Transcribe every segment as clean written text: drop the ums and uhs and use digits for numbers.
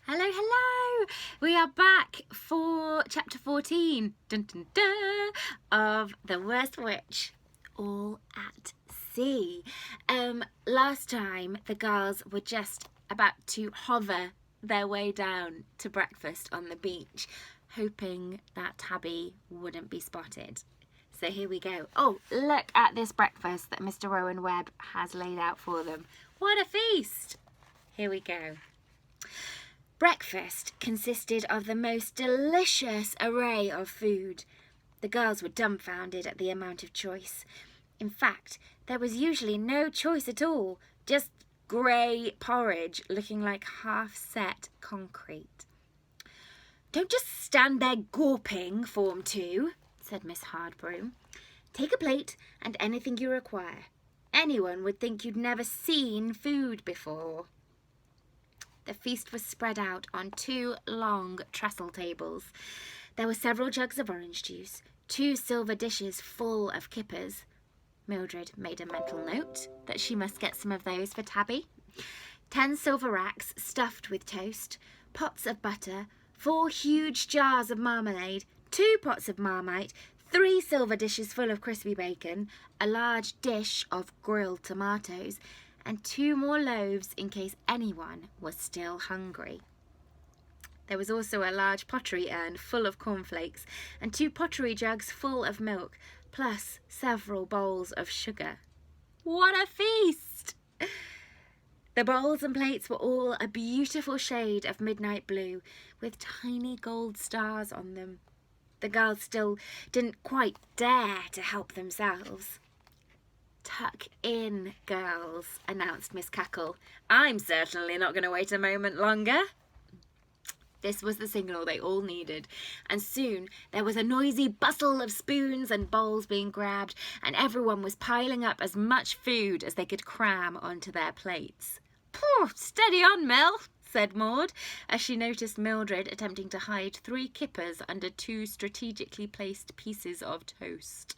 Hello, hello! We are back for chapter 14 dun, dun, dun, of The Worst Witch, All at Sea. Last time the girls were just about to hover their way down to breakfast on the beach, hoping that Tabby wouldn't be spotted. So here we go. Oh, look at this breakfast that Mr. Rowan Webb has laid out for them. What a feast! Here we go. Breakfast consisted of the most delicious array of food. The girls were dumbfounded at the amount of choice. In fact, there was usually no choice at all, just grey porridge looking like half-set concrete. "Don't just stand there gawping, Form 2, said Miss Hardbroom. "Take a plate and anything you require. Anyone would think you'd never seen food before." The feast was spread out on 2 long trestle tables. There were several jugs of orange juice, 2 silver dishes full of kippers. Mildred made a mental note that she must get some of those for Tabby. 10 silver racks stuffed with toast, pots of butter, 4 huge jars of marmalade, 2 pots of Marmite, 3 silver dishes full of crispy bacon, a large dish of grilled tomatoes, and 2 more loaves in case anyone was still hungry. There was also a large pottery urn full of cornflakes and 2 pottery jugs full of milk, plus several bowls of sugar. What a feast! The bowls and plates were all a beautiful shade of midnight blue with tiny gold stars on them. The girls still didn't quite dare to help themselves. "Tuck in, girls," announced Miss Cackle. "I'm certainly not going to wait a moment longer." This was the signal they all needed, and soon there was a noisy bustle of spoons and bowls being grabbed, and everyone was piling up as much food as they could cram onto their plates. "Phew, steady on, Mel," said Maud, as she noticed Mildred attempting to hide 3 kippers under 2 strategically placed pieces of toast.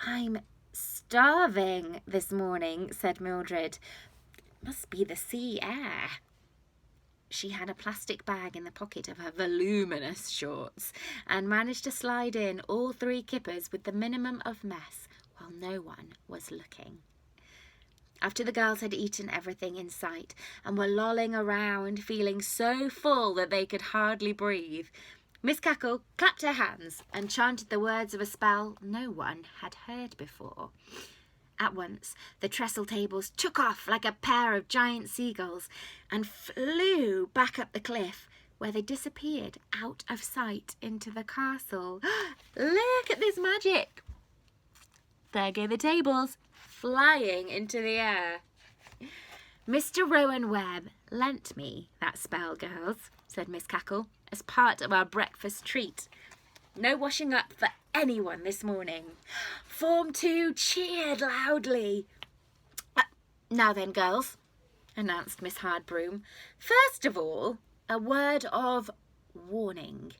"I'm starving this morning," said Mildred. "Must be the sea air." She had a plastic bag in the pocket of her voluminous shorts and managed to slide in all 3 kippers with the minimum of mess while no one was looking. After the girls had eaten everything in sight and were lolling around feeling so full that they could hardly breathe, Miss Cackle clapped her hands and chanted the words of a spell no one had heard before. At once, the trestle tables took off like a pair of giant seagulls and flew back up the cliff, where they disappeared out of sight into the castle. Look at this magic! There go the tables, flying into the air. "Mr. Rowan Webb lent me that spell, girls," said Miss Cackle, "as part of our breakfast treat. No washing up for anyone this morning." Form 2 cheered loudly. "Now then, girls," announced Miss Hardbroom. "First of all, a word of warning.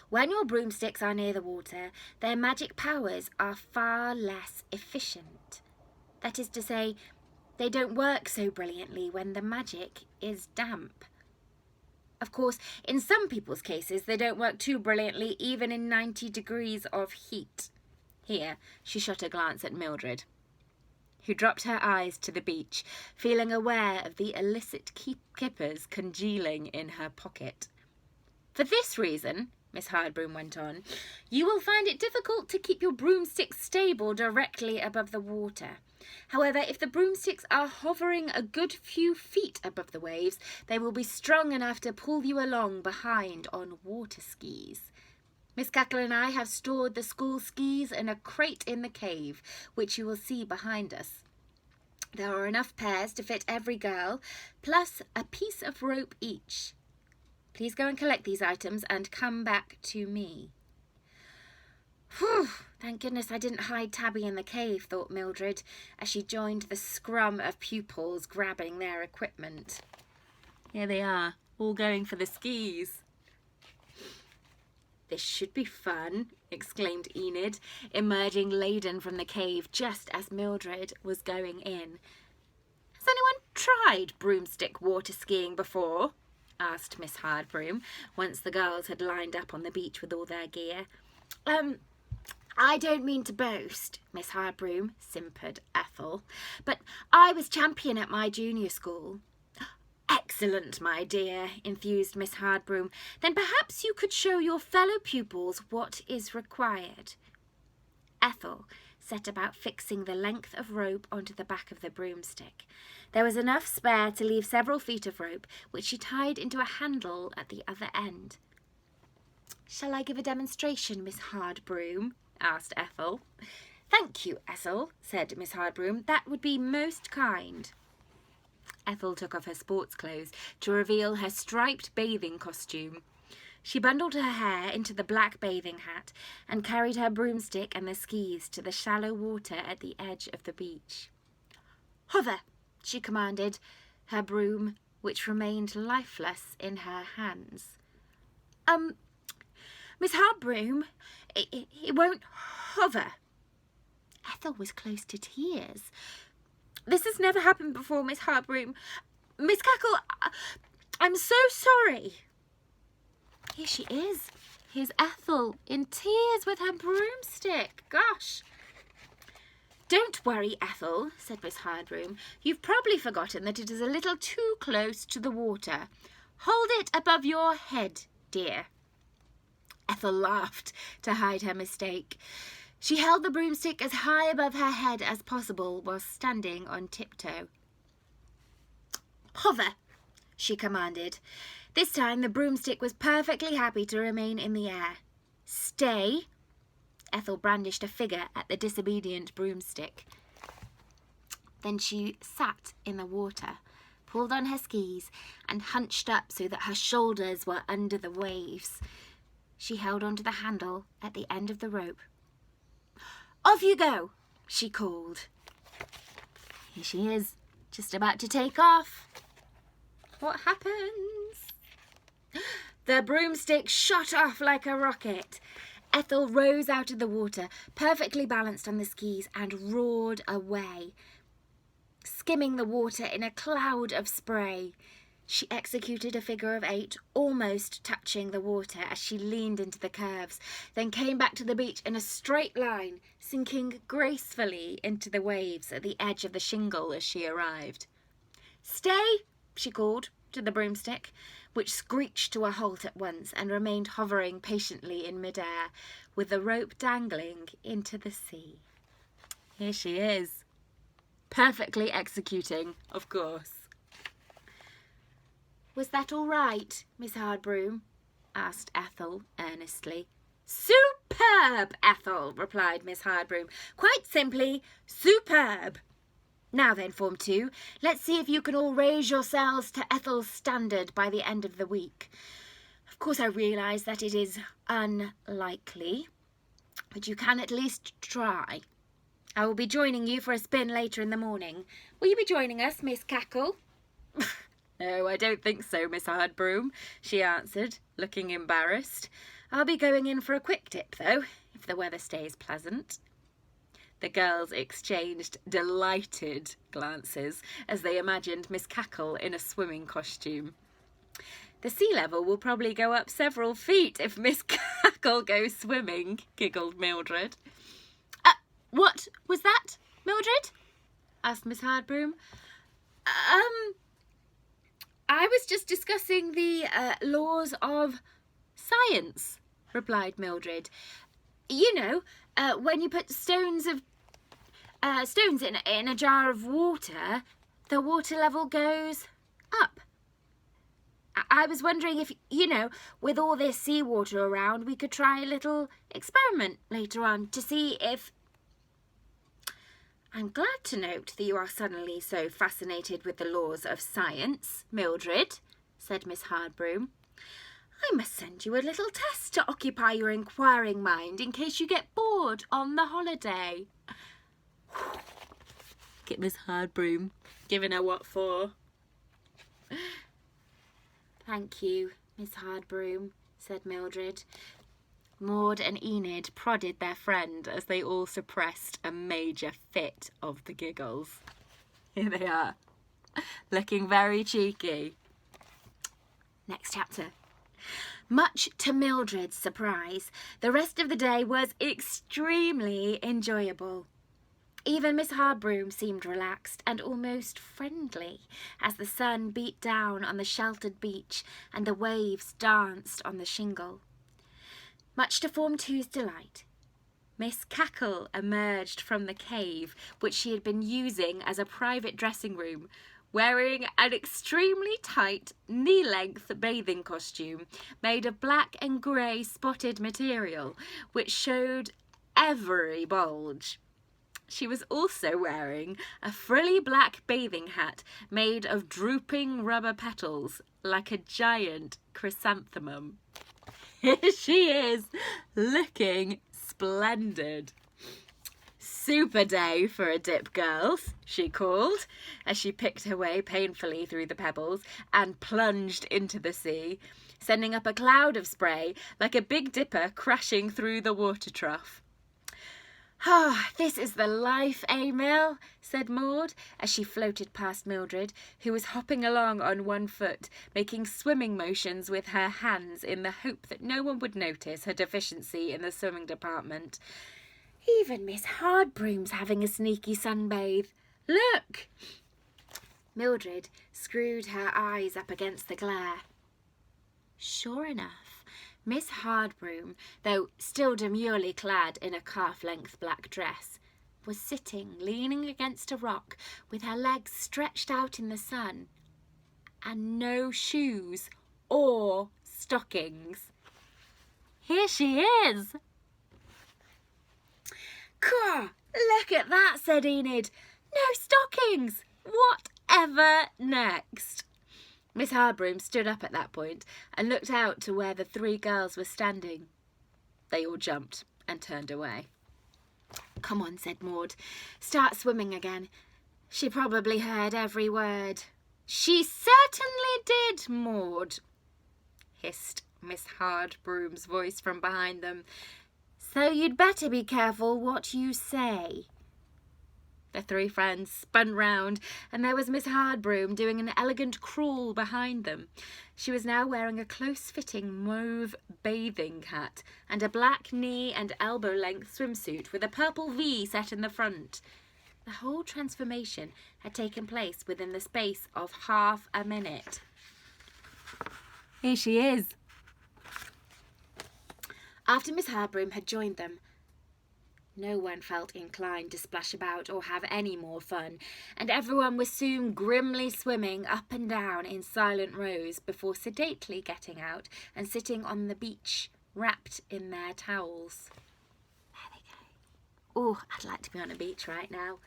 When your broomsticks are near the water, their magic powers are far less efficient. That is to say, they don't work so brilliantly when the magic is damp. Of course, in some people's cases, they don't work too brilliantly even in 90 degrees of heat." Here, she shot a glance at Mildred, who dropped her eyes to the beach, feeling aware of the illicit kippers congealing in her pocket. "For this reason," Miss Hardbroom went on, "you will find it difficult to keep your broomsticks stable directly above the water. However, if the broomsticks are hovering a good few feet above the waves, they will be strong enough to pull you along behind on water skis. Miss Cackle and I have stored the school skis in a crate in the cave, which you will see behind us. There are enough pairs to fit every girl, plus a piece of rope each. Please go and collect these items and come back to me." "Whew, thank goodness I didn't hide Tabby in the cave," thought Mildred, as she joined the scrum of pupils grabbing their equipment. Here they are, all going for the skis. "This should be fun," exclaimed Enid, emerging laden from the cave just as Mildred was going in. "Has anyone tried broomstick water skiing before?" asked Miss Hardbroom, once the girls had lined up on the beach with all their gear. I don't mean to boast, Miss Hardbroom, simpered Ethel, but I was champion at my junior school. Excellent, my dear, enthused Miss Hardbroom. Then perhaps you could show your fellow pupils what is required. Ethel set about fixing the length of rope onto the back of the broomstick. There was enough spare to leave several feet of rope, which she tied into a handle at the other end. Shall I give a demonstration, Miss Hardbroom? Asked Ethel. Thank you, Ethel, said Miss Hardbroom. That would be most kind. Ethel took off her sports clothes to reveal her striped bathing costume. She bundled her hair into the black bathing hat and carried her broomstick and the skis to the shallow water at the edge of the beach. Hover, she commanded, her broom, which remained lifeless in her hands. Miss Hardbroom, it won't hover. Ethel was close to tears. This has never happened before, Miss Hardbroom. Miss Cackle, I'm so sorry. Here she is. Here's Ethel, in tears with her broomstick. Gosh. Don't worry, Ethel, said Miss Hardbroom. You've probably forgotten that it is a little too close to the water. Hold it above your head, dear. Ethel laughed to hide her mistake. She held the broomstick as high above her head as possible while standing on tiptoe. Hover, she commanded. This time the broomstick was perfectly happy to remain in the air. Stay. Ethel brandished a figure at the disobedient broomstick. Then she sat in the water, pulled on her skis, and hunched up so that her shoulders were under the waves. She held onto the handle at the end of the rope. Off you go, she called. Here she is, just about to take off. What happens? The broomstick shot off like a rocket. Ethel rose out of the water, perfectly balanced on the skis, and roared away, skimming the water in a cloud of spray. She executed a figure of 8, almost touching the water as she leaned into the curves, then came back to the beach in a straight line, sinking gracefully into the waves at the edge of the shingle as she arrived. Stay, she called to the broomstick, which screeched to a halt at once and remained hovering patiently in midair, with the rope dangling into the sea. Here she is, perfectly executing, of course. Was that all right, Miss Hardbroom? Asked Ethel earnestly. Superb, Ethel, replied Miss Hardbroom. Quite simply, superb. Now then, Form 2, let's see if you can all raise yourselves to Ethel's standard by the end of the week. Of course, I realise that it is unlikely, but you can at least try. I will be joining you for a spin later in the morning. Will you be joining us, Miss Cackle? No, I don't think so, Miss Hardbroom, she answered, looking embarrassed. I'll be going in for a quick dip, though, if the weather stays pleasant. The girls exchanged delighted glances as they imagined Miss Cackle in a swimming costume. The sea level will probably go up several feet if Miss Cackle goes swimming, giggled Mildred. What was that, Mildred? Asked Miss Hardbroom. I was just discussing the laws of science, replied Mildred. You know, when you put stones in a jar of water, the water level goes up. I was wondering if, you know, with all this seawater around, we could try a little experiment later on to see if... I'm glad to note that you are suddenly so fascinated with the laws of science, Mildred, said Miss Hardbroom. I must send you a little test to occupy your inquiring mind in case you get bored on the holiday. Get Miss Hardbroom, giving her what for. Thank you, Miss Hardbroom, said Mildred. Maud and Enid prodded their friend as they all suppressed a major fit of the giggles. Here they are, looking very cheeky. Next chapter. Much to Mildred's surprise, the rest of the day was extremely enjoyable. Even Miss Hardbroom seemed relaxed and almost friendly as the sun beat down on the sheltered beach and the waves danced on the shingle. Much to Form 2's delight, Miss Cackle emerged from the cave which she had been using as a private dressing room, wearing an extremely tight, knee-length bathing costume made of black and grey spotted material, which showed every bulge. She was also wearing a frilly black bathing hat made of drooping rubber petals, like a giant chrysanthemum. Here she is, looking splendid. "Super day for a dip, girls," she called, as she picked her way painfully through the pebbles and plunged into the sea, sending up a cloud of spray like a big dipper crashing through the water trough. "Ah, this is the life, eh, Mill?" said Maud, as she floated past Mildred, who was hopping along on one foot, making swimming motions with her hands in the hope that no one would notice her deficiency in the swimming department. "Even Miss Hardbroom's having a sneaky sunbathe. Look!" Mildred screwed her eyes up against the glare. Sure enough, Miss Hardbroom, though still demurely clad in a calf-length black dress, was sitting leaning against a rock with her legs stretched out in the sun, and no shoes or stockings. "Here she is!" "Caw, look at that," said Enid. "No stockings! Whatever next?" Miss Hardbroom stood up at that point and looked out to where the three girls were standing. They all jumped and turned away. "Come on," said Maud. "Start swimming again." She probably heard every word. "She certainly did, Maud," hissed Miss Hardbroom's voice from behind them. "So you'd better be careful what you say." The three friends spun round, and there was Miss Hardbroom doing an elegant crawl behind them. She was now wearing a close-fitting mauve bathing hat and a black knee and elbow-length swimsuit with a purple V set in the front. The whole transformation had taken place within the space of half a minute. Here she is. After Miss Hardbroom had joined them, no one felt inclined to splash about or have any more fun, and everyone was soon grimly swimming up and down in silent rows before sedately getting out and sitting on the beach, wrapped in their towels. There they go. Oh, I'd like to be on a beach right now.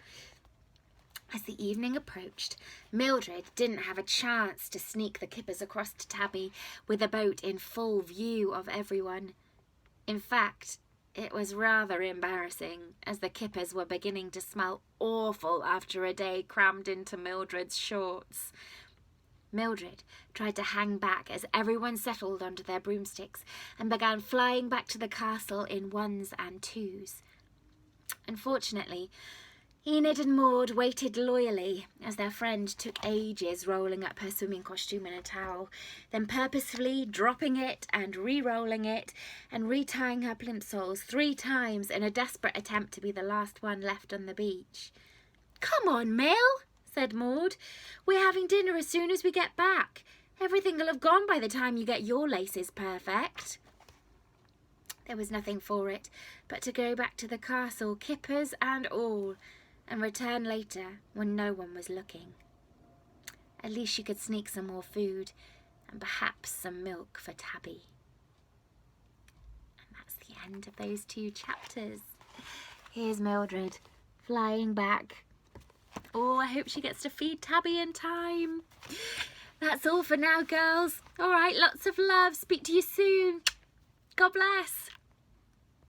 As the evening approached, Mildred didn't have a chance to sneak the kippers across to Tabby with the boat in full view of everyone. In fact, it was rather embarrassing, as the kippers were beginning to smell awful after a day crammed into Mildred's shorts. Mildred tried to hang back as everyone settled onto their broomsticks and began flying back to the castle in ones and twos. Unfortunately, Enid and Maud waited loyally as their friend took ages rolling up her swimming costume in a towel, then purposefully dropping it and re-rolling it and retying her plimsolls 3 times in a desperate attempt to be the last one left on the beach. "Come on, Mill," said Maud. "We're having dinner as soon as we get back. Everything will have gone by the time you get your laces perfect." There was nothing for it but to go back to the castle, kippers and all, and return later when no one was looking. At least she could sneak some more food and perhaps some milk for Tabby. And that's the end of those 2 chapters. Here's Mildred flying back. Oh, I hope she gets to feed Tabby in time. That's all for now, girls. All right, lots of love. Speak to you soon. God bless.